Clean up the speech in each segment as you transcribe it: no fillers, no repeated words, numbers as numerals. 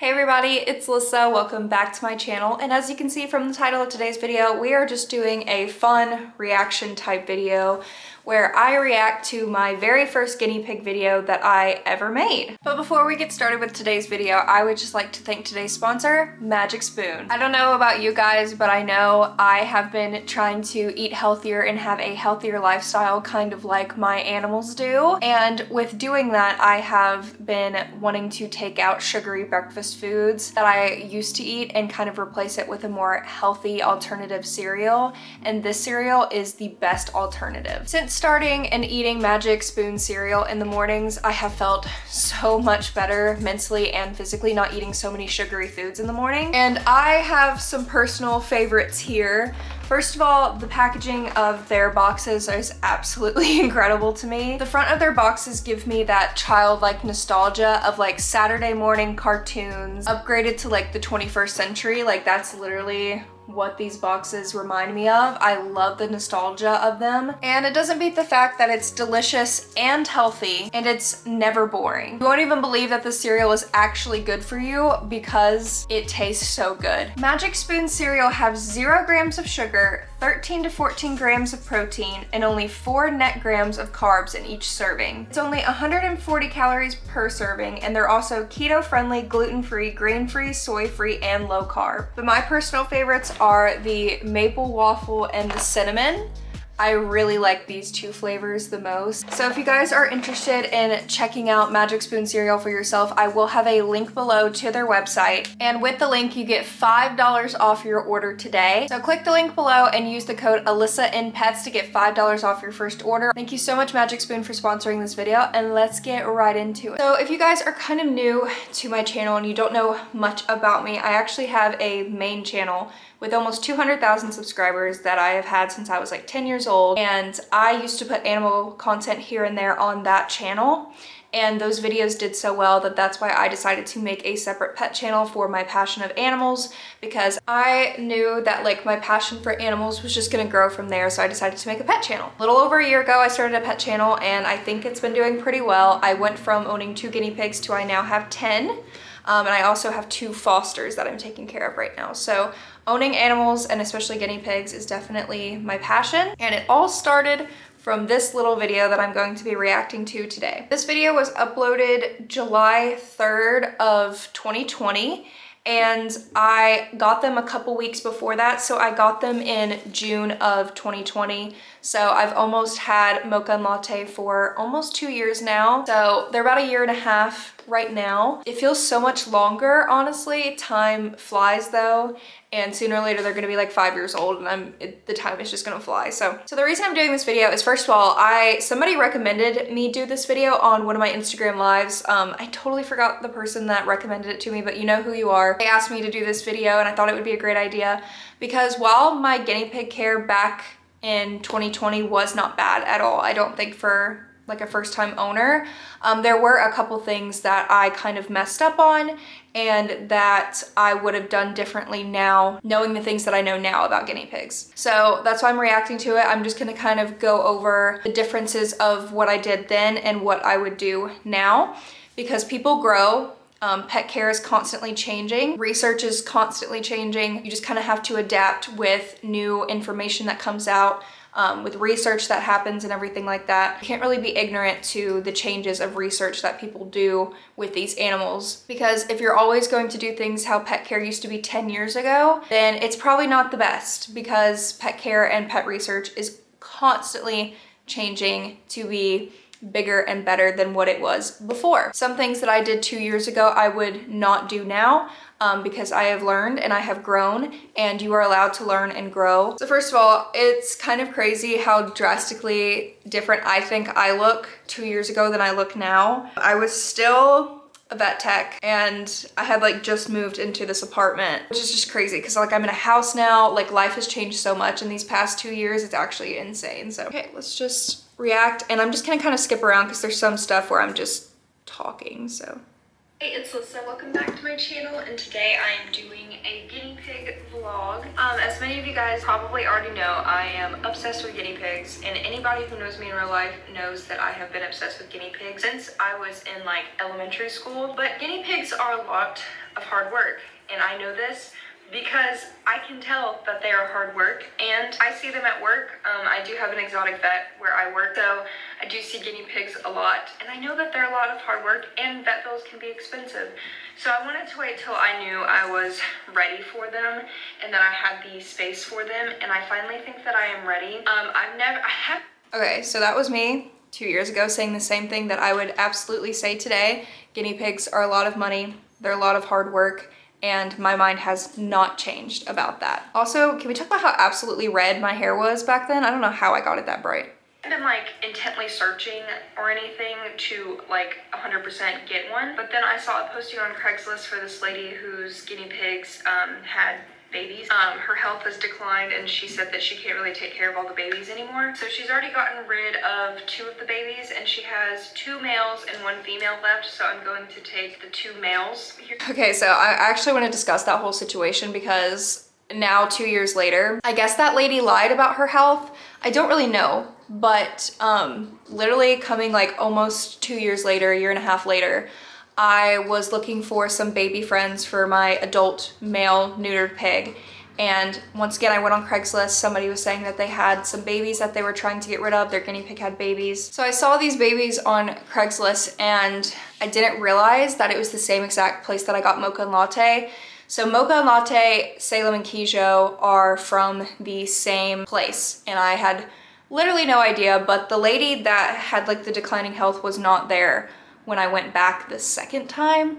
Hey everybody, it's Alyssa. Welcome back to my channel. And as you can see from the title of today's video, we are just doing a fun reaction type video where I react to my very first guinea pig video that I ever made. But before we get started with today's video, I would just like to thank today's sponsor, Magic Spoon. I don't know about you guys, but I know I have been trying to eat healthier and have a healthier lifestyle, kind of like my animals do. And with doing that, I have been wanting to take out sugary breakfast foods that I used to eat and kind of replace it with a more healthy alternative cereal. And this cereal is the best alternative. Since starting and eating Magic Spoon cereal in the mornings, I have felt so much better mentally and physically, not eating so many sugary foods in the morning. And I have some personal favorites here. First of all, the packaging of their boxes is absolutely incredible to me. The front of their boxes give me that childlike nostalgia of like Saturday morning cartoons upgraded to like the 21st century. Like that's literally what these boxes remind me of. I love the nostalgia of them. And it doesn't beat the fact that it's delicious and healthy and it's never boring. You won't even believe that the cereal is actually good for you because it tastes so good. Magic Spoon cereal has 0 grams of sugar, 13 to 14 grams of protein, and only 4 net grams of carbs in each serving. It's only 140 calories per serving, and they're also keto-friendly, gluten-free, grain-free, soy-free, and low carb. But my personal favorites are the maple waffle and the cinnamon. I really like these two flavors the most. So if you guys are interested in checking out Magic Spoon cereal for yourself, I will have a link below to their website. And with the link, you get $5 off your order today. So click the link below and use the code AlyssaNPets to get $5 off your first order. Thank you so much, Magic Spoon, for sponsoring this video, and let's get right into it. So if you guys are kind of new to my channel and you don't know much about me, I actually have a main channel with almost 200,000 subscribers that I have had since I was like 10 years old. And I used to put animal content here and there on that channel. And those videos did so well that that's why I decided to make a separate pet channel for my passion of animals, because I knew that like my passion for animals was just gonna grow from there. So I decided to make a pet channel. A little over a year ago, I started a pet channel and I think it's been doing pretty well. I went from owning 2 guinea pigs to I now have 10. And I also have 2 fosters that I'm taking care of right now. So owning animals, and especially guinea pigs, is definitely my passion. And it all started from this little video that I'm going to be reacting to today. This video was uploaded July 3rd of 2020. And I got them a couple weeks before that. So I got them in June of 2020. So I've almost had Mocha and Latte for almost 2 years now. So they're about a year and a half right now. It feels so much longer, honestly. Time flies though. And sooner or later, they're gonna be like 5 years old and the time is just gonna fly. So the reason I'm doing this video is, first of all, somebody recommended me do this video on one of my Instagram lives. I totally forgot the person that recommended it to me, but you know who you are. They asked me to do this video and I thought it would be a great idea because while my guinea pig care back in 2020 was not bad at all, I don't think for like a first-time owner, there were a couple things that I kind of messed up on and that I would have done differently now, knowing the things that I know now about guinea pigs. So that's why I'm reacting to it. I'm just gonna kind of go over the differences of what I did then and what I would do now, because people grow. Pet care is constantly changing. Research is constantly changing. You just kind of have to adapt with new information that comes out, with research that happens and everything like that. You can't really be ignorant to the changes of research that people do with these animals, because if you're always going to do things how pet care used to be 10 years ago, then it's probably not the best, because pet care and pet research is constantly changing to be bigger and better than what it was before. Some things that I did 2 years ago, I would not do now, because I have learned and I have grown, and you are allowed to learn and grow. So first of all, it's kind of crazy how drastically different I think I look 2 years ago than I look now. I was still a vet tech and I had like just moved into this apartment, which is just crazy because like I'm in a house now. Like life has changed so much in these past 2 years. It's actually insane. So okay, let's just react, and I'm just gonna kind of skip around because there's some stuff where I'm just talking. So hey, it's Alyssa. Welcome back to my channel, and today I am doing a guinea pig vlog. As many of you guys probably already know, I am obsessed with guinea pigs, and anybody who knows me in real life knows that I have been obsessed with guinea pigs since I was in like elementary school. But guinea pigs are a lot of hard work, and I know this because I can tell that they are hard work, and I see them at work. I do have an exotic vet where I work, so I do see guinea pigs a lot, and I know that they're a lot of hard work, and vet bills can be expensive. So I wanted to wait till I knew I was ready for them and that I had the space for them, and I finally think that I am ready. Okay, so that was me 2 years ago saying the same thing that I would absolutely say today. Guinea pigs are a lot of money, they're a lot of hard work, and my mind has not changed about that. Also, can we talk about how absolutely red my hair was back then? I don't know how I got it that bright. I haven't been like intently searching or anything to like 100% get one, but then I saw a posting on Craigslist for this lady whose guinea pigs had babies. Her health has declined, and she said that she can't really take care of all the babies anymore. So she's already gotten rid of 2 of the babies, and she has 2 males and 1 female left. So I'm going to take the 2 males here. Okay, so I actually want to discuss that whole situation because now 2 years later, I guess that lady lied about her health. I don't really know, but literally coming like almost 2 years later, a year and a half later, I was looking for some baby friends for my adult male neutered pig. And once again, I went on Craigslist. Somebody was saying that they had some babies that they were trying to get rid of. Their guinea pig had babies. So I saw these babies on Craigslist, and I didn't realize that it was the same exact place that I got Mocha and Latte. So Mocha and Latte, Salem and Kijo are from the same place, and I had literally no idea, but the lady that had like the declining health was not there when I went back the second time.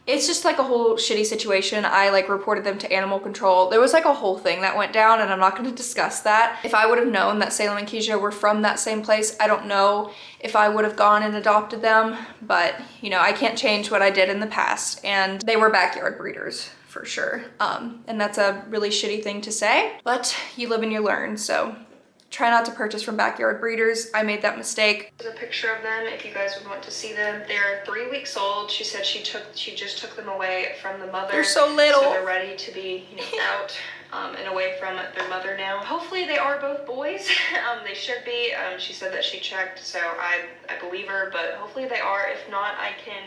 It's just like a whole shitty situation. I like reported them to animal control. There was like a whole thing that went down, and I'm not going to discuss that. If I would have known that Salem and Kijo were from that same place, I don't know if I would have gone and adopted them, but you know, I can't change what I did in the past, and they were backyard breeders for sure. And that's a really shitty thing to say, but you live and you learn. So try not to purchase from backyard breeders. I made that mistake. There's a picture of them if you guys would want to see them. They're 3 weeks old. She said she just took them away from the mother. They're so little. So they're ready to be, you know, out and away from their mother now. Hopefully they are both boys. They should be. She said that she checked, so I believe her, but hopefully they are. If not, I can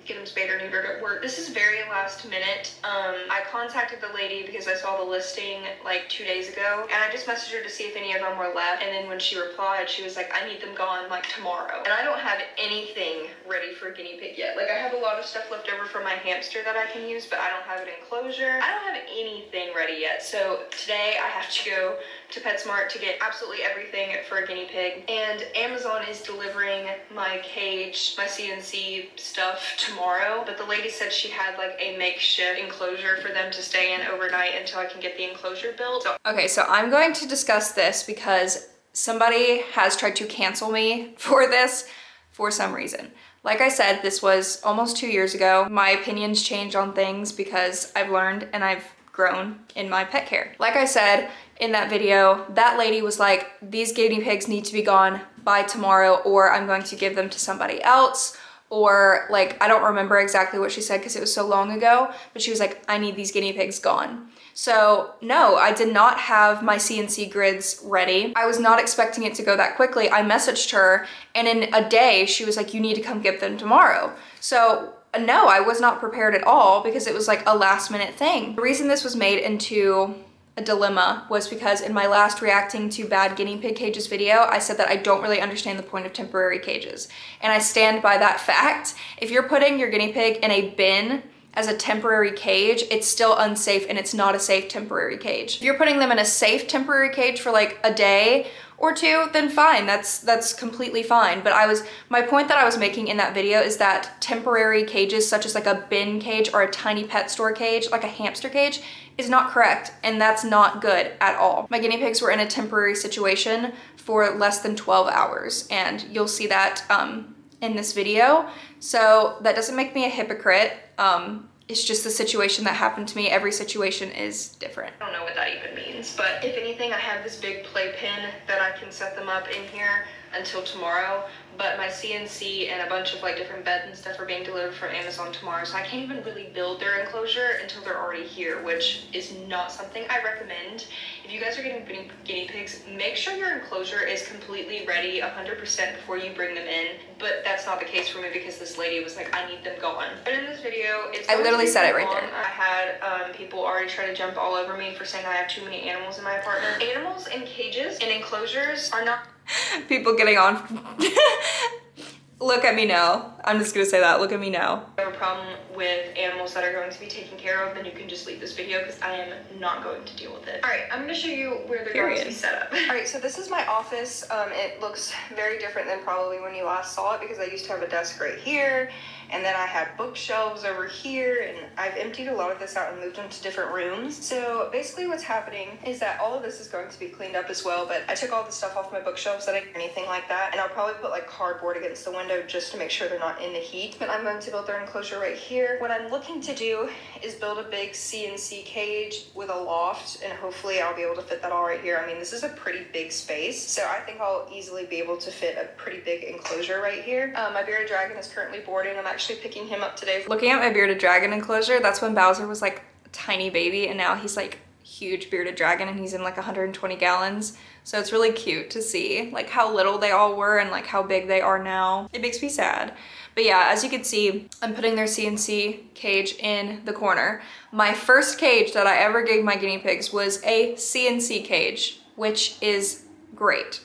get them spayed or neutered at work. This is very last minute. I contacted the lady because I saw the listing like 2 days ago, and I just messaged her to see if any of them were left, and then when she replied, she was like, I need them gone like tomorrow. And I don't have anything ready for a guinea pig yet. Like, I have a lot of stuff left over for my hamster that I can use, but I don't have an enclosure. I don't have anything ready yet. So today I have to go to PetSmart to get absolutely everything for a guinea pig, and Amazon is delivering my cage, my CNC stuff tomorrow, but the lady said she had like a makeshift enclosure for them to stay in overnight until I can get the enclosure built. Okay, so I'm going to discuss this because somebody has tried to cancel me for this for some reason. Like I said, this was almost 2 years ago. My opinions change on things because I've learned and I've grown in my pet care. Like I said in that video, that lady was like, these guinea pigs need to be gone by tomorrow, or I'm going to give them to somebody else, or like, I don't remember exactly what she said because it was so long ago, but she was like, I need these guinea pigs gone. So no, I did not have my CNC grids ready. I was not expecting it to go that quickly. I messaged her, and in a day she was like, you need to come get them tomorrow. So no, I was not prepared at all because it was like a last minute thing. The reason this was made into a dilemma was because in my last reacting to bad guinea pig cages video, I said that I don't really understand the point of temporary cages. And I stand by that fact. If you're putting your guinea pig in a bin as a temporary cage, it's still unsafe, and it's not a safe temporary cage. If you're putting them in a safe temporary cage for like a day or 2, then fine, that's completely fine. But my point that I was making in that video is that temporary cages, such as like a bin cage or a tiny pet store cage, like a hamster cage, is not correct, and that's not good at all. My guinea pigs were in a temporary situation for less than 12 hours, and you'll see that in this video. So that doesn't make me a hypocrite. it's just the situation that happened to me. Every situation is different. I don't know what that even means, but if anything, I have this big playpen that I can set them up in here until tomorrow, but my CNC and a bunch of like different beds and stuff are being delivered from Amazon tomorrow, so I can't even really build their enclosure until they're already here, which is not something I recommend. If you guys are getting guinea pigs, make sure your enclosure is completely ready 100% before you bring them in, but that's not the case for me because this lady was like, I need them gone. But in this video, I literally said it right there. I had people already try to jump all over me for saying I have too many animals in my apartment. Animals in cages and enclosures are not people getting on. Look at me now. I'm just gonna say that. Look at me now. If you have a problem with animals that are going to be taken care of, then you can just leave this video because I am not going to deal with it. All right, I'm gonna show you where they're going to be set up. All right, so this is my office. It looks very different than probably when you last saw it because I used to have a desk right here. And then I had bookshelves over here, and I've emptied a lot of this out and moved them to different rooms. So basically what's happening is that all of this is going to be cleaned up as well, but I took all the stuff off my bookshelves that I didn't anything like that, and I'll probably put like cardboard against the window just to make sure they're not in the heat. But I'm going to build their enclosure right here. What I'm looking to do is build a big CNC cage with a loft, and hopefully I'll be able to fit that all right here. I mean, this is a pretty big space, so I think I'll easily be able to fit a pretty big enclosure right here. My bearded dragon is currently boarding. I'm actually picking him up today. Looking at my bearded dragon enclosure, that's when Bowser was like a tiny baby, and now he's like huge bearded dragon, and he's in like 120 gallons. So it's really cute to see like how little they all were and like how big they are now. It makes me sad. But yeah, as you can see, I'm putting their CNC cage in the corner. My first cage that I ever gave my guinea pigs was a CNC cage, which is great.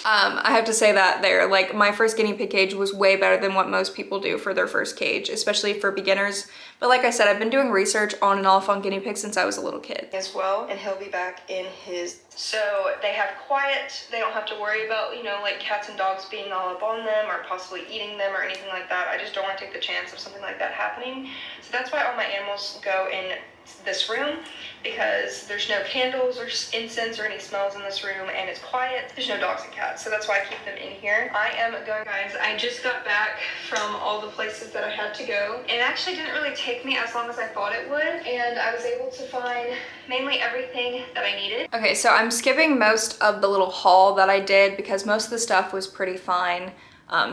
I have to say that there, like my first guinea pig cage was way better than what most people do for their first cage, especially for beginners. But like I said, I've been doing research on and off on guinea pigs since I was a little kid as well, and he'll be back in his. So they have quiet, they don't have to worry about, you know, like cats and dogs being all up on them or possibly eating them or anything like that. I just don't want to take the chance of something like that happening. So that's why all my animals go in this room, because there's no candles or incense or any smells in this room, and it's quiet. There's no dogs and cats, so that's why I keep them in here. I am going, guys, I just got back from all the places that I had to go, and it actually didn't really take me as long as I thought it would, and I was able to find mainly everything that I needed. Okay, so I'm skipping most of the little haul that I did because most of the stuff was pretty fine,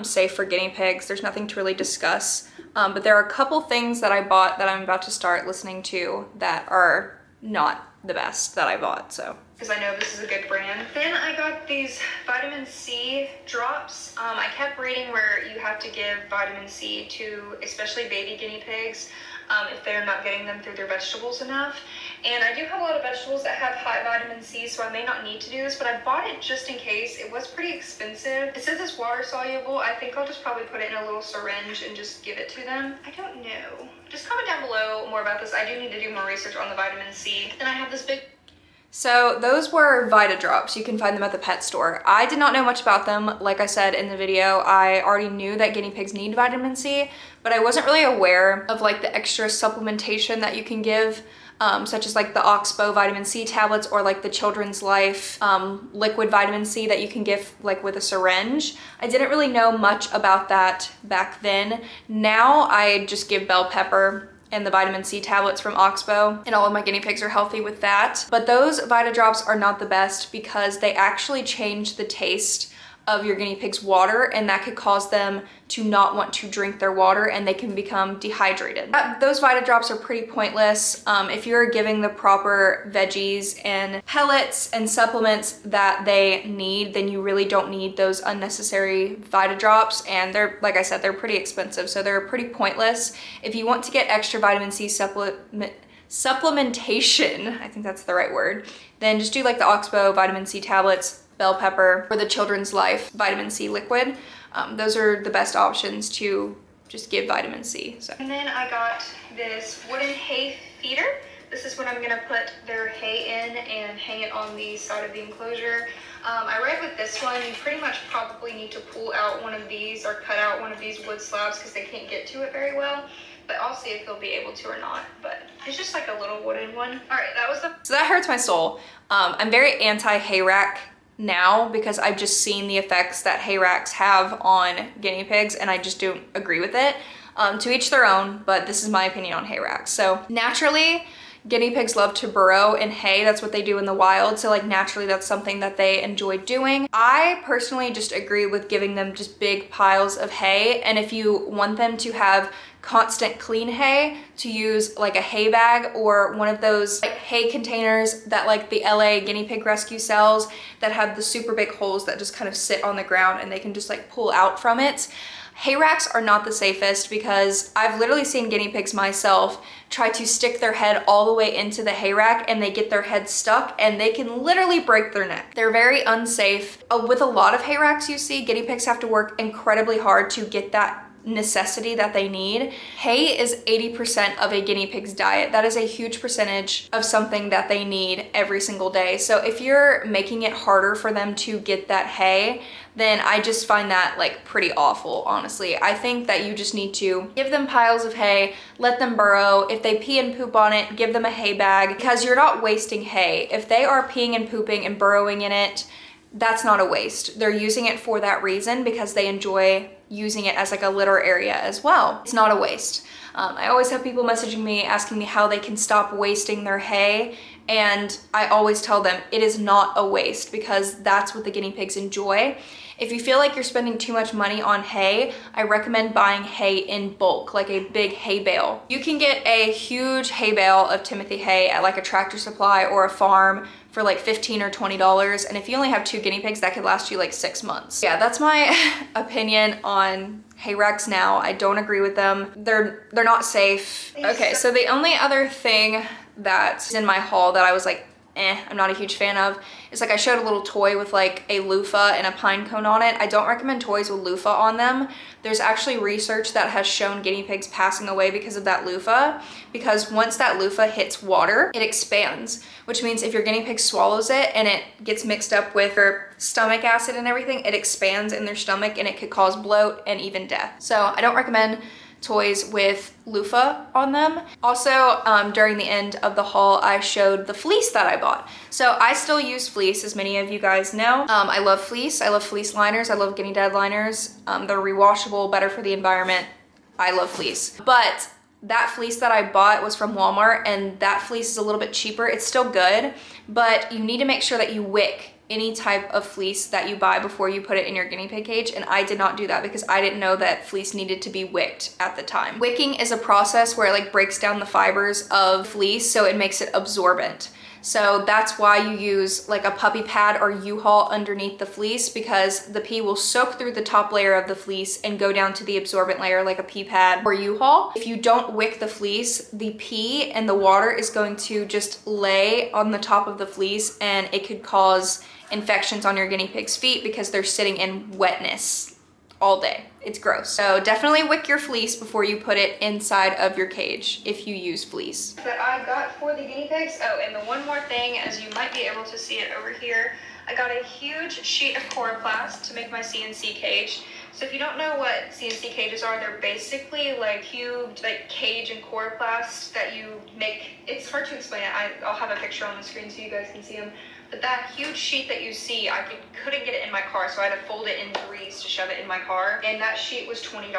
safe for guinea pigs. There's nothing to really discuss. But there are a couple things that I bought that I'm about to start listening to that are not the best that I bought, so. Because I know this is a good brand. Then I got these vitamin C drops. I kept reading where you have to give vitamin C to especially baby guinea pigs if they're not getting them through their vegetables enough. And I do have a lot of vegetables that have high vitamin C, so I may not need to do this, but I bought it just in case. It was pretty expensive. It says it's water soluble. I think I'll just probably put it in a little syringe and just give it to them. I don't know. Just comment down below more about this. I do need to do more research on the vitamin C. Then I have this big. So those were Vita drops. You can find them at the pet store. I did not know much about them. Like I said in the video, I already knew that guinea pigs need vitamin C, but I wasn't really aware of like the extra supplementation that you can give, such as like the Oxbow vitamin C tablets or like the Children's Life liquid vitamin C that you can give like with a syringe. I didn't really know much about that back then. Now I just give bell pepper and the vitamin C tablets from Oxbow, and all of my guinea pigs are healthy with that. But those Vita drops are not the best because they actually change the taste of your guinea pig's water, and that could cause them to not want to drink their water, and they can become dehydrated. Those Vita drops are pretty pointless. If you're giving the proper veggies and pellets and supplements that they need, then you really don't need those unnecessary Vita drops, and they're, like I said, they're pretty expensive, so they're pretty pointless. If you want to get extra vitamin C supplementation, I think that's the right word, then just do like the Oxbow vitamin C tablets, bell pepper, or the Children's Life vitamin C liquid. Those are the best options to just give vitamin C. So. And then I got this wooden hay feeder. This is what I'm gonna put their hay in and hang it on the side of the enclosure. I read with this one, you pretty much probably need to pull out one of these or cut out one of these wood slabs because they can't get to it very well. But I'll see if they'll be able to or not. But it's just like a little wooden one. All right, that was the. So that hurts my soul. I'm very anti-hay rack now because I've just seen the effects that hay racks have on guinea pigs, and I just don't agree with it. To each their own, but this is my opinion on hay racks. So naturally, guinea pigs love to burrow in hay. That's what they do in the wild. So like naturally that's something that they enjoy doing. I personally just agree with giving them just big piles of hay. And if you want them to have constant clean hay, to use like a hay bag or one of those like hay containers that like the LA guinea pig rescue sells that have the super big holes that just kind of sit on the ground and they can just like pull out from it. Hay racks are not the safest because I've literally seen guinea pigs myself try to stick their head all the way into the hay rack and they get their head stuck and they can literally break their neck. They're very unsafe. With a lot of hay racks you see, guinea pigs have to work incredibly hard to get that necessity that they need. Hay is 80% of a guinea pig's diet. That is a huge percentage of something that they need every single day. So if you're making it harder for them to get that hay, then I just find that like pretty awful, honestly. I think that you just need to give them piles of hay, let them burrow. If they pee and poop on it, give them a hay bag because you're not wasting hay. If they are peeing and pooping and burrowing in it, that's not a waste. They're using it for that reason because they enjoy using it as like a litter area as well. It's not a waste. I always have people messaging me asking me how they can stop wasting their hay, and I always tell them it is not a waste because that's what the guinea pigs enjoy. If you feel like you're spending too much money on hay, I recommend buying hay in bulk, like a big hay bale. You can get a huge hay bale of Timothy hay at like a Tractor Supply or a farm for like $15 or $20, and if you only have 2 guinea pigs, that could last you like 6 months. Yeah, that's my opinion on hay racks now. I don't agree with them. They're not safe. Okay, so the only other thing that's in my haul that I was like, I'm not a huge fan of, is like I showed a little toy with like a loofah and a pine cone on it. I don't recommend toys with loofah on them. There's actually research that has shown guinea pigs passing away because of that loofah, because once that loofah hits water, it expands, which means if your guinea pig swallows it and it gets mixed up with their stomach acid and everything, it expands in their stomach and it could cause bloat and even death. So I don't recommend toys with loofah on them. Also, during the end of the haul, I showed the fleece that I bought. So I still use fleece, as many of you guys know. I love fleece. I love fleece liners. I love Guinea Dad liners. They're rewashable, better for the environment. I love fleece. But that fleece that I bought was from Walmart, and that fleece is a little bit cheaper. It's still good, but you need to make sure that you wick any type of fleece that you buy before you put it in your guinea pig cage, and I did not do that because I didn't know that fleece needed to be wicked at the time. Wicking is a process where it like breaks down the fibers of fleece so it makes it absorbent. So that's why you use like a puppy pad or U-Haul underneath the fleece, because the pee will soak through the top layer of the fleece and go down to the absorbent layer like a pee pad or U-Haul. If you don't wick the fleece, the pee and the water is going to just lay on the top of the fleece, and it could cause infections on your guinea pig's feet because they're sitting in wetness all day. It's gross. So definitely wick your fleece before you put it inside of your cage if you use fleece. That I got for the guinea pigs. Oh, and the one more thing, as you might be able to see it over here, I got a huge sheet of coroplast to make my CNC cage. So if you don't know what CNC cages are, they're basically like cubed like cage and coroplast that you make. It's hard to explain it. I'll have a picture on the screen so you guys can see them. But that huge sheet that you see, I couldn't get it in my car, so I had to fold it in 3s to shove it in my car. And that sheet was $20.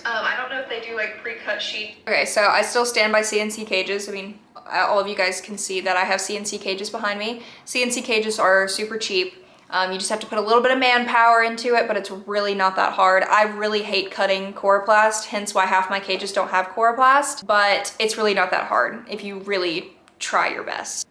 I don't know if they do like pre-cut sheets. Okay, so I still stand by CNC cages. I mean, all of you guys can see that I have CNC cages behind me. CNC cages are super cheap. You just have to put a little bit of manpower into it, but it's really not that hard. I really hate cutting coroplast, hence why half my cages don't have coroplast, but it's really not that hard if you really try your best.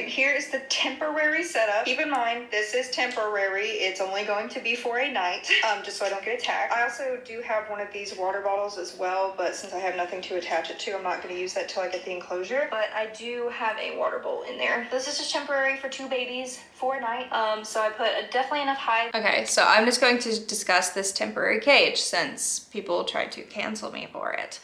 Here is the temporary setup. Keep in mind, this is temporary. It's only going to be for a night, just so I don't get attacked. I also do have one of these water bottles as well, but since I have nothing to attach it to, I'm not going to use that till I get the enclosure. But I do have a water bowl in there. This is just temporary for 2 babies for a night. So I put definitely enough height. Okay, so I'm just going to discuss this temporary cage since people tried to cancel me for it.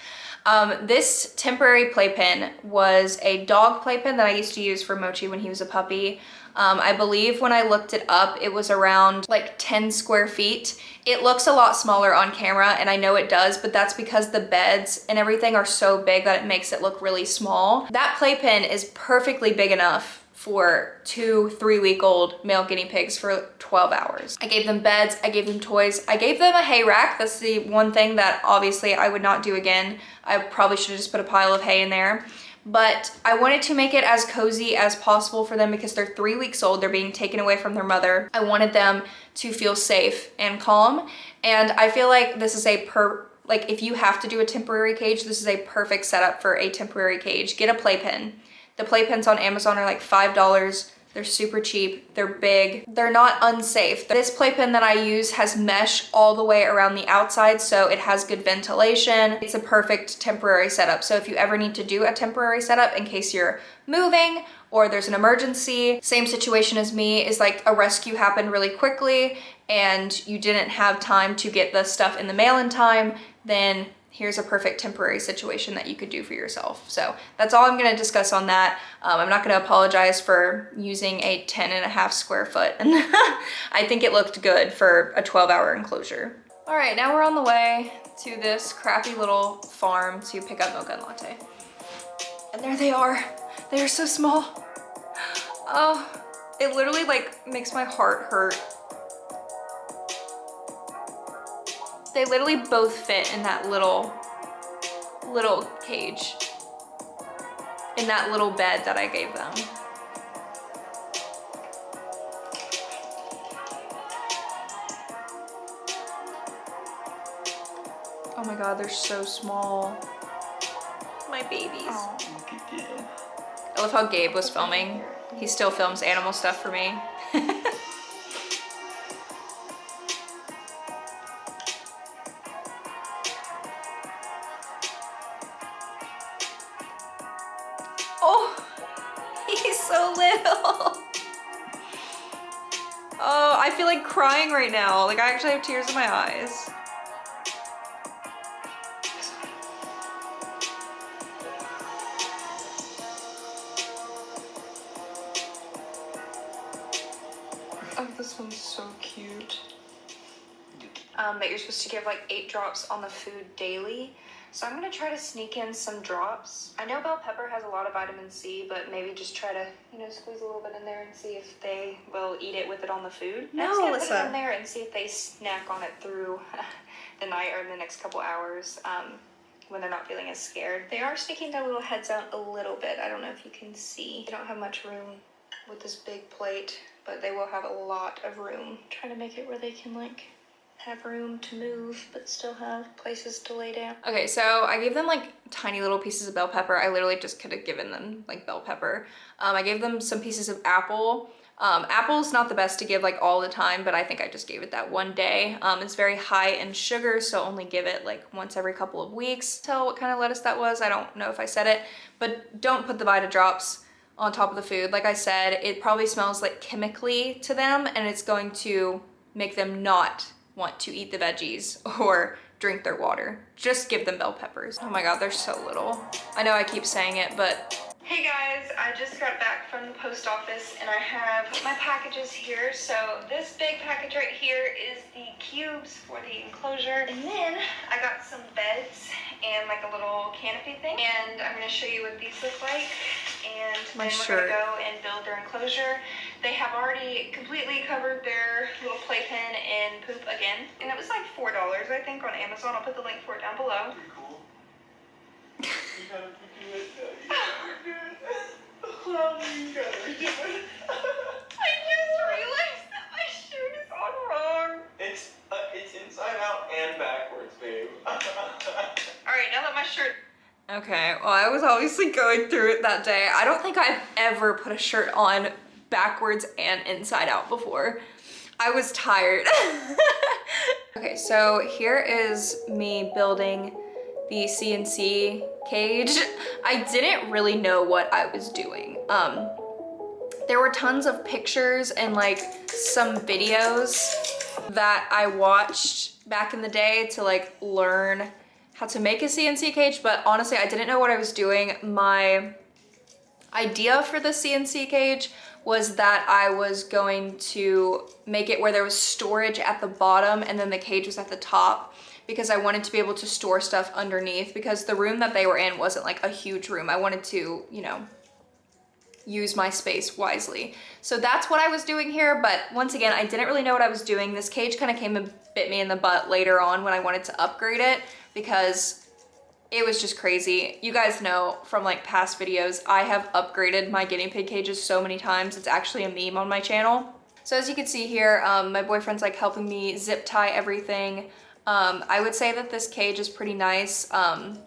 This temporary playpen was a dog playpen that I used to use for Mochi when he was a puppy. I believe when I looked it up, it was around like 10 square feet. It looks a lot smaller on camera, and I know it does, but that's because the beds and everything are so big that it makes it look really small. That playpen is perfectly big enough for 2-3 week old male guinea pigs for 12 hours. I gave them beds, I gave them toys, I gave them a hay rack. That's the one thing that obviously I would not do again. I probably should have just put a pile of hay in there. But I wanted to make it as cozy as possible for them because they're 3 weeks old. They're being taken away from their mother. I wanted them to feel safe and calm. And I feel like this is like if you have to do a temporary cage, this is a perfect setup for a temporary cage. Get a playpen. The playpens on Amazon are like $5. They're super cheap, they're big, they're not unsafe. This playpen that I use has mesh all the way around the outside, so it has good ventilation. It's a perfect temporary setup. So if you ever need to do a temporary setup in case you're moving or there's an emergency, same situation as me, is like a rescue happened really quickly and you didn't have time to get the stuff in the mail in time, then here's a perfect temporary situation that you could do for yourself. So that's all I'm gonna discuss on that. I'm not gonna apologize for using a 10.5 square foot. And I think it looked good for a 12-hour enclosure. All right, now we're on the way to this crappy little farm to pick up Mocha and Latte. And there they are. They are so small. Oh, it literally like makes my heart hurt. They literally both fit in that little cage, in that little bed that I gave them. Oh my God, they're so small. My babies. Oh, look at them. I love how Gabe was filming. He still films animal stuff for me. Oh, he's so little. Oh, I feel like crying right now. Like I actually have tears in my eyes. Oh, this one's so cute. That you're supposed to give like 8 drops on the food daily. So I'm gonna try to sneak in some drops. I know bell pepper has a lot of vitamin C, but maybe just try to, you know, squeeze a little bit in there and see if they will eat it with it on the food. No, I'm just gonna put it in there and see if they snack on it through the night or in the next couple hours when they're not feeling as scared. They are sticking their little heads out a little bit. I don't know if you can see. They don't have much room with this big plate, but they will have a lot of room. Try to make it where they can like have room to move but still have places to lay down. Okay, so I gave them like tiny little pieces of bell pepper. I literally just could have given them like bell pepper. I gave them some pieces of apple. Apple's not the best to give like all the time, but I think I just gave it that one day. It's very high in sugar, so only give it like once every couple of weeks. Tell what kind of lettuce that was. I don't know if I said it, but don't put the Vita drops on top of the food. Like I said, it probably smells like chemically to them, and it's going to make them not want to eat the veggies or drink their water. Just give them bell peppers. Oh my God, they're so little. I know I keep saying it, but... Hey guys, I just got back from the post office and I have my packages here. So this big package right here is the cubes for the enclosure. And then I got some beds and like a little canopy thing. And I'm gonna show you what these look like. And then we're gonna go and build their enclosure. They have already completely covered their little playpen in poop again. And it was like $4, I think, on Amazon. I'll put the link for it down below. Pretty cool. You gotta do it. You gotta redo it. I just realized that my shirt is on wrong. It's inside out and backwards, babe. Alright, now that my shirt... Okay, well I was obviously going through it that day. I don't think I've ever put a shirt on backwards and inside out before. I was tired. Okay, so here is me building the CNC cage. I didn't really know what I was doing. There were tons of pictures and like some videos that I watched back in the day to like learn how to make a CNC cage, but honestly, I didn't know what I was doing. My idea for the CNC cage was that I was going to make it where there was storage at the bottom and then the cage was at the top, because I wanted to be able to store stuff underneath, because the room that they were in wasn't like a huge room. I wanted to, you know, use my space wisely. So that's what I was doing here, but once again, I didn't really know what I was doing. This cage kind of came and bit me in the butt later on when I wanted to upgrade it, because it was just crazy. You guys know from like past videos, I have upgraded my guinea pig cages so many times. It's actually a meme on my channel. So as you can see here, my boyfriend's like helping me zip tie everything. I would say that this cage is pretty nice. The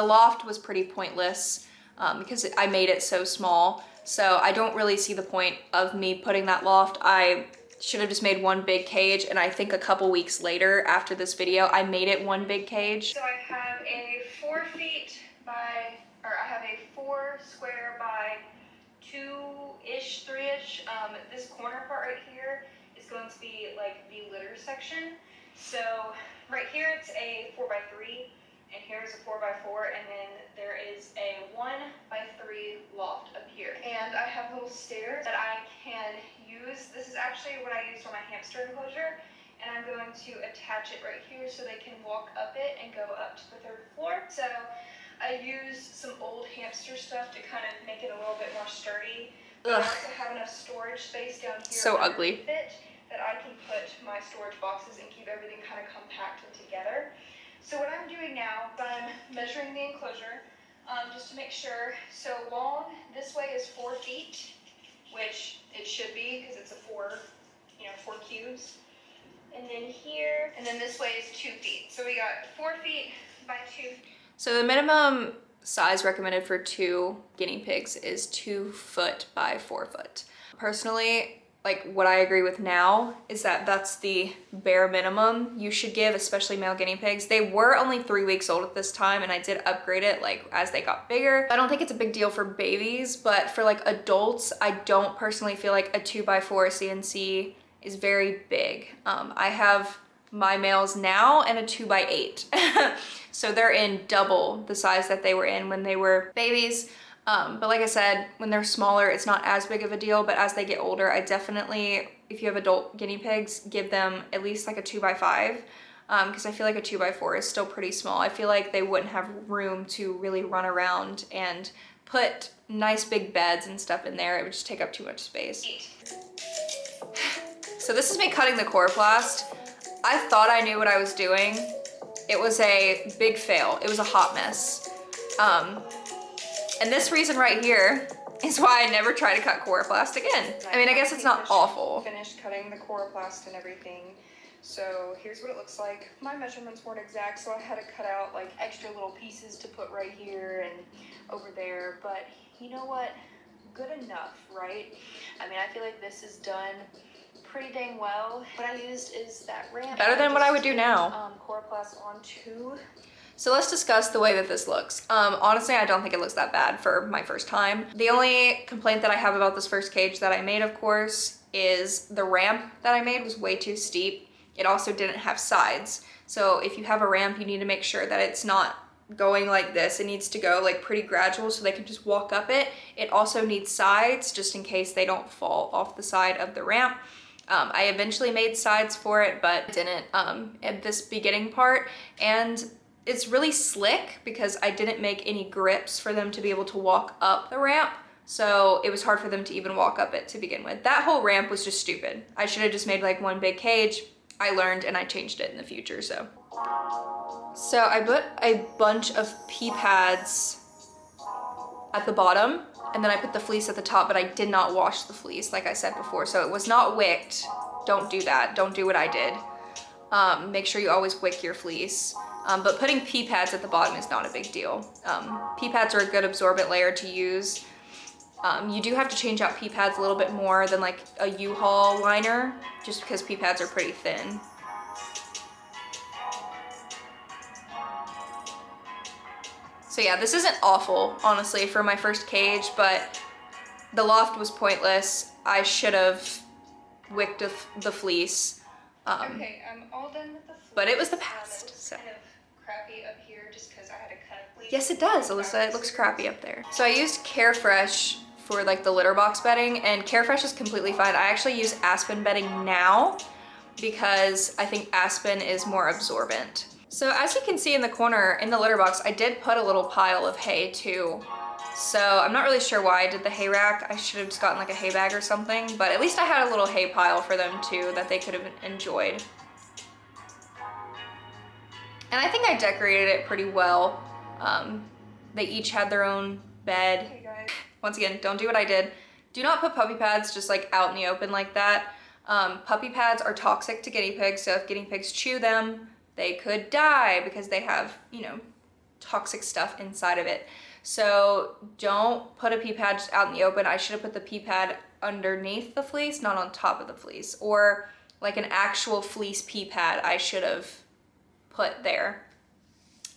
loft was pretty pointless because I made it so small. So I don't really see the point of me putting that loft. I should have just made one big cage, and I think a couple weeks later after this video, I made it one big cage. So I have a 4 feet by, or I have a 4 square by 2-ish, 3-ish. This corner part right here is going to be like the litter section. So right here it's a 4 by 3, and here's a 4 by 4, and then there is a 1 by 3 loft up here. And I have little stairs that I can use. This is actually what I used for my hamster enclosure, and I'm going to attach it right here so they can walk up it and go up to the 3rd floor. So I used some old hamster stuff to kind of make it a little bit more sturdy. But I also have enough storage space down here. So ugly. That I can put my storage boxes and keep everything kind of compact and together. So what I'm doing now, I'm measuring the enclosure just to make sure. So long this way is 4 feet, which it should be because it's a 4 cubes. And then here, and then this way is 2 feet. So we got 4 feet by 2. So the minimum size recommended for 2 guinea pigs is 2 foot by 4 foot. Personally, like what I agree with now is that that's the bare minimum you should give, especially male guinea pigs. They were only 3 weeks old at this time, and I did upgrade it like as they got bigger. I don't think it's a big deal for babies, but for like adults, I don't personally feel like a 2x4 CNC is very big. I have my males now and a 2x8. So they're in double the size that they were in when they were babies. But like I said, when they're smaller, it's not as big of a deal, but as they get older, I definitely, if you have adult guinea pigs, give them at least like a 2x5, because I feel like a 2x4 is still pretty small. I feel like they wouldn't have room to really run around and put nice big beds and stuff in there. It would just take up too much space. So this is me cutting the coroplast. I thought I knew what I was doing. It was a big fail. It was a hot mess. And this reason right here is why I never try to cut coroplast again. I mean, I guess it's not awful. Finished cutting the coroplast and everything. So here's what it looks like. My measurements weren't exact, so I had to cut out like extra little pieces to put right here and over there. But you know what? Good enough, right? I mean, I feel like this is done pretty dang well. What I used is that ramp. Better than what I would do now. Coroplast onto. So let's discuss the way that this looks. Honestly, I don't think it looks that bad for my first time. The only complaint that I have about this first cage that I made, of course, is the ramp that I made was way too steep. It also didn't have sides. So if you have a ramp, you need to make sure that it's not going like this. It needs to go like pretty gradual so they can just walk up it. It also needs sides just in case they don't fall off the side of the ramp. I eventually made sides for it, but didn't at this beginning part. And it's really slick because I didn't make any grips for them to be able to walk up the ramp. So it was hard for them to even walk up it to begin with. That whole ramp was just stupid. I should have just made like one big cage. I learned and I changed it in the future, so. So I put a bunch of pea pads at the bottom, and then I put the fleece at the top, but I did not wash the fleece like I said before. So it was not wicked. Don't do that. Don't do what I did. Make sure you always wick your fleece. But putting pea pads at the bottom is not a big deal. Pea pads are a good absorbent layer to use. You do have to change out pea pads a little bit more than like a U-Haul liner, just because pea pads are pretty thin. So yeah, this isn't awful, honestly, for my first cage, but the loft was pointless. I should have wicked the fleece. Okay, I'm all done with the fleece. But it was the past, so. Kind of crappy up here just because I had to cut fleece. Yes, it does, Alyssa. It looks crappy up there. So I used Carefresh for like the litter box bedding, and Carefresh is completely fine. I actually use Aspen bedding now because I think Aspen is more absorbent. So as you can see in the corner in the litter box, I did put a little pile of hay too. So I'm not really sure why I did the hay rack. I should have just gotten like a hay bag or something, but at least I had a little hay pile for them too that they could have enjoyed. And I think I decorated it pretty well. They each had their own bed. Hey guys. Once again, don't do what I did. Do not put puppy pads just like out in the open like that. Puppy pads are toxic to guinea pigs, so if guinea pigs chew them, they could die because they have, you know, toxic stuff inside of it. So don't put a pee pad just out in the open. I should have put the pee pad underneath the fleece, not on top of the fleece, or like an actual fleece pee pad I should have put there.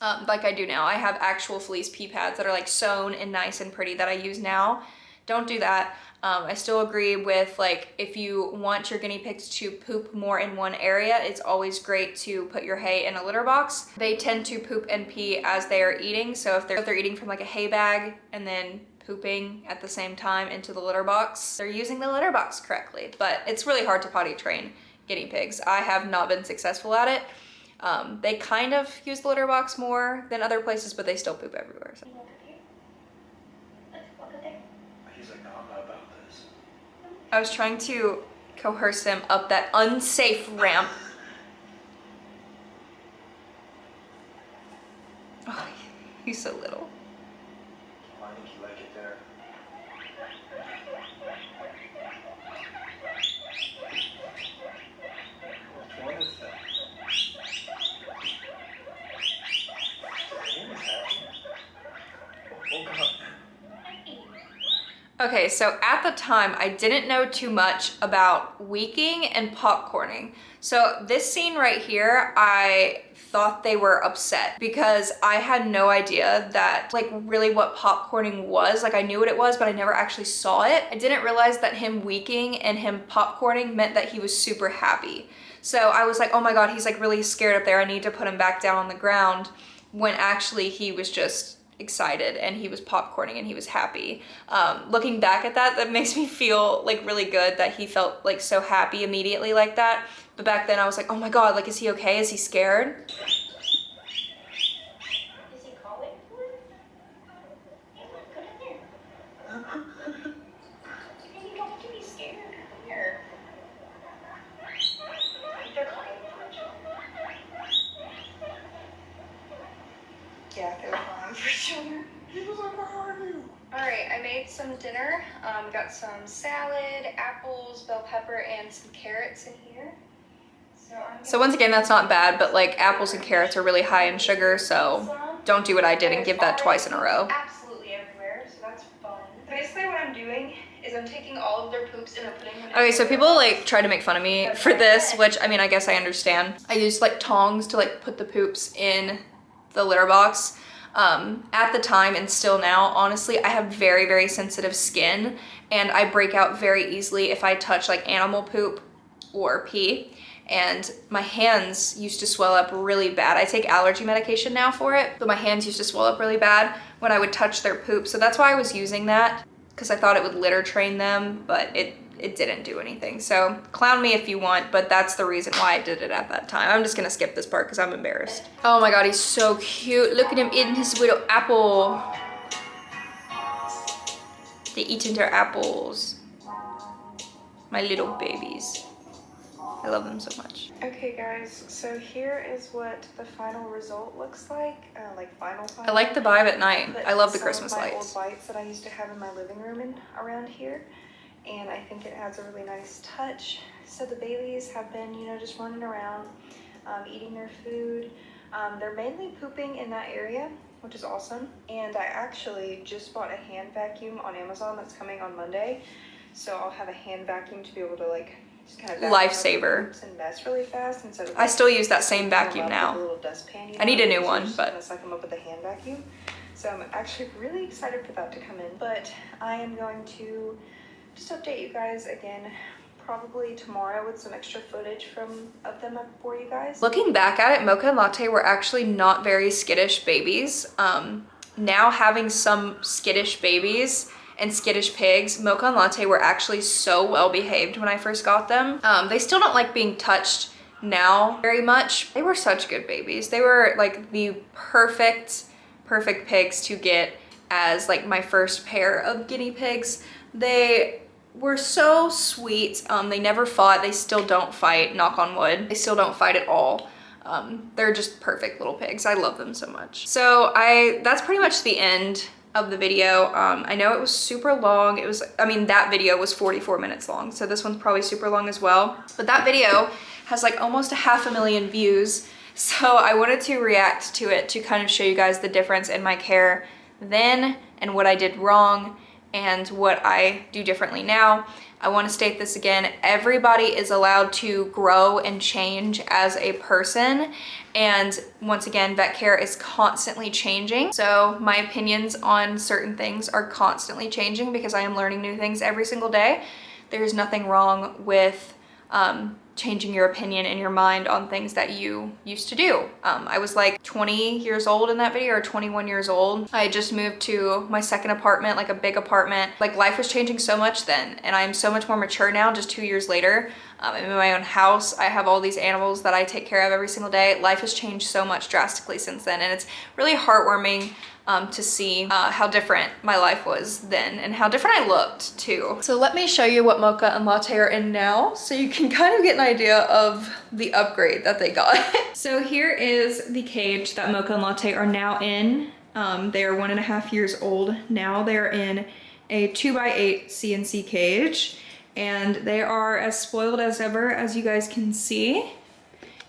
Like I do now. I have actual fleece pee pads that are like sewn and nice and pretty that I use now. Don't do that. I still agree with, like, if you want your guinea pigs to poop more in one area, it's always great to put your hay in a litter box. They tend to poop and pee as they are eating, so if they're eating from like a hay bag and then pooping at the same time into the litter box, they're using the litter box correctly. But it's really hard to potty train guinea pigs. I have not been successful at it. They kind of use the litter box more than other places, but they still poop everywhere. So. He's like, no, I'm not about this. I was trying to coerce him up that unsafe ramp. Oh, he's so little. I think you like it there. Which one is that? Oh God. Okay, so at the time, I didn't know too much about weaking and popcorning. So this scene right here, I thought they were upset because I had no idea that, like, really what popcorning was. Like, I knew what it was, but I never actually saw it. I didn't realize that him weaking and him popcorning meant that he was super happy. So I was like, oh my God, he's like really scared up there. I need to put him back down on the ground, when actually he was just excited and he was popcorning and he was happy. Looking back at that, that makes me feel like really good that he felt like so happy immediately like that. But back then I was like, oh my God, like, is he okay? Is he scared? Is he calling for it? Yeah, go down there. You don't have to be scared. Come here. They're calling for each other. Yeah, they were calling for each other. He was like, where are you? Alright, I made some dinner. Got some salad, apples, bell pepper, and some carrots in here. So once again, that's not bad, but like apples and carrots are really high in sugar, so don't do what I did and give that twice in a row. Absolutely everywhere, so that's fun. Basically what I'm doing is I'm taking all of their poops and I'm putting them in. Okay, so people like try to make fun of me for this, which I mean, I guess I understand. I used like tongs to like put the poops in the litter box. At the time and still now, honestly, I have very, very sensitive skin and I break out very easily if I touch like animal poop or pee. And my hands used to swell up really bad. I take allergy medication now for it, but my hands used to swell up really bad when I would touch their poop. So that's why I was using that, because I thought it would litter train them, but it didn't do anything. So clown me if you want, but that's the reason why I did it at that time. I'm just gonna skip this part because I'm embarrassed. Oh my God, he's so cute. Look at him eating his little apple. They eating their apples. My little babies. I love them so much. Okay guys, so here is what the final result looks like. Final. I like the vibe at night. I love the Christmas some of my lights. old lights that I used to have in my living room and around here. And I think it adds a really nice touch. So the Baileys have been, you know, just running around, eating their food. They're mainly pooping in that area, which is awesome. And I actually just bought a hand vacuum on Amazon that's coming on Monday. So I'll have a hand vacuum to be able to like just kind of Lifesaver. And mess really fast instead of I still use that same vacuum now. a little dustpan, I need a new one, but kind of suck them up with a hand vacuum. So I'm actually really excited for that to come in. But I am going to just update you guys again probably tomorrow with some extra footage of them for you guys. Looking back at it, Mocha and Latte were actually not very skittish babies. Now having some skittish babies and skittish pigs, Mocha and Latte were actually so well behaved when I first got them. They still don't like being touched now very much. They were such good babies. They were like the perfect pigs to get as like my first pair of guinea pigs. They were so sweet. They never fought. They still don't fight, knock on wood. They still don't fight at all. They're just perfect little pigs. I love them so much. So that's pretty much the end of the video. I know it was super long. That video was 44 minutes long, so this one's probably super long as well. But that video has like almost 500,000 views, so I wanted to react to it to kind of show you guys the difference in my care then and what I did wrong and what I do differently now. I want to state this again, everybody is allowed to grow and change as a person, and once again, vet care is constantly changing. So my opinions on certain things are constantly changing because I am learning new things every single day. There's nothing wrong with changing your opinion and your mind on things that you used to do. I was like 20 years old in that video, or 21 years old. I just moved to my second apartment, like a big apartment. Like life was changing so much then, and I'm so much more mature now, just 2 years later. I'm in my own house. I have all these animals that I take care of every single day. Life has changed so much drastically since then, and it's really heartwarming to see how different my life was then and how different I looked too. So let me show you what Mocha and Latte are in now so you can kind of get an idea of the upgrade that they got. So here is the cage that Mocha and Latte are now in. They are 1.5 years old now. They're in a 2x8 CNC cage, and they are as spoiled as ever, as you guys can see.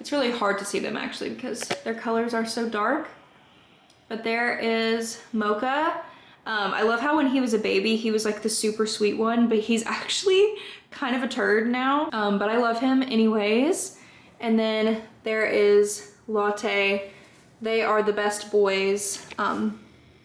It's really hard to see them actually because their colors are so dark. But there is Mocha. I love how when he was a baby, he was like the super sweet one, but he's actually kind of a turd now. But I love him anyways. And then there is Latte. They are the best boys.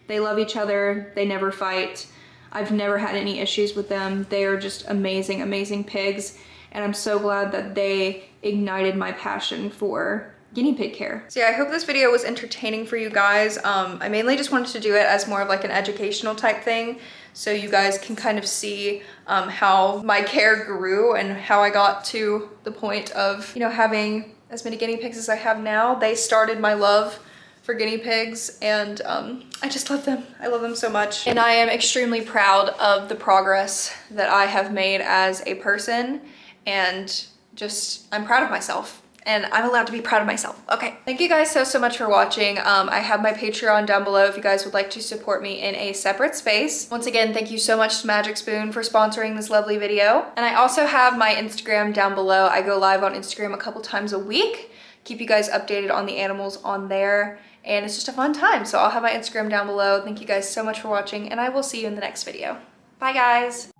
They love each other. They never fight. I've never had any issues with them. They are just amazing, amazing pigs. And I'm so glad that they ignited my passion for guinea pig care. So yeah, I hope this video was entertaining for you guys. I mainly just wanted to do it as more of like an educational type thing, so you guys can kind of see how my care grew and how I got to the point of, you know, having as many guinea pigs as I have now. They started my love for guinea pigs, and I just love them. I love them so much. And I am extremely proud of the progress that I have made as a person, and just, I'm proud of myself. And I'm allowed to be proud of myself. Okay, thank you guys so much for watching. I have my Patreon down below if you guys would like to support me in a separate space. Once again, thank you so much to Magic Spoon for sponsoring this lovely video. And I also have my Instagram down below. I go live on Instagram a couple times a week. Keep you guys updated on the animals on there. And it's just a fun time. So I'll have my Instagram down below. Thank you guys so much for watching, and I will see you in the next video. Bye guys.